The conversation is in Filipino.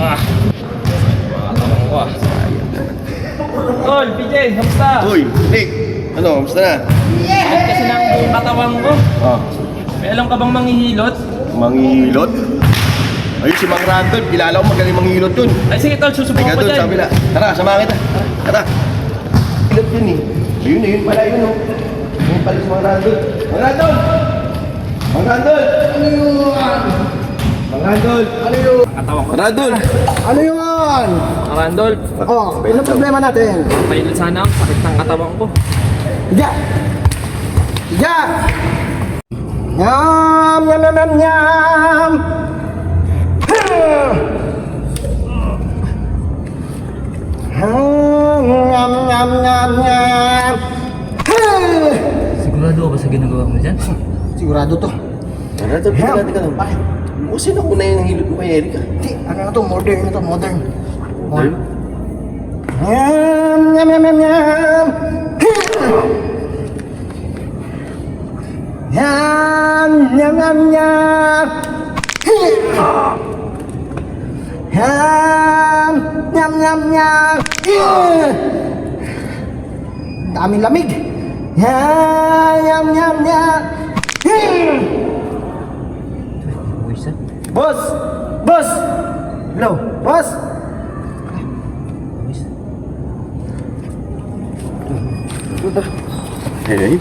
Katawan ko ah. Tol, PJ, kamusta? Uy, Nick. Ano, kamusta na? Bakit kasi ng buong katawan ko? Oh, May alam ka bang manghihilot? manghihilot? Ayun si Mang Randolph, kilala ko magaling manghihilot yun. Ay sige tol, susubukan Teka ko doon, dyan. sabi na. Tara, samahan kita. Tara. Hilot yun eh. Ayun pala yun oh. Ayun pala si Mang Randolph. Mang Randolph! Mang Randolph! Ano yun? Mang Randolph! Ano yun? Katawan ko. Randolph! Ano yun? Randolph, Oh, ano problema natin? pilot sana ako. Sakit ng katawan ko. Higa! Higa! Yum! Yum! Yum! Yum! Yum! Yum! Yum! Yum! Yum! Sigurado ka ba sa ginagawa mo dyan? Sigurado to. Randolph, teka lang. Bakit? Kasi nauna yung hilot mo kay Erika. Hindi, ano na to? Modern na to, modern. Modern? Yum! Yum! Yum! Yum! Yum! Yum! Yum! Yum! Yum! Yum! Yum! Yum! Yum! Daming lamig. Yum! Yum! Yum! Yum! Buwis ah. Boss! Boss! Hello? Boss! Buwis. Hey,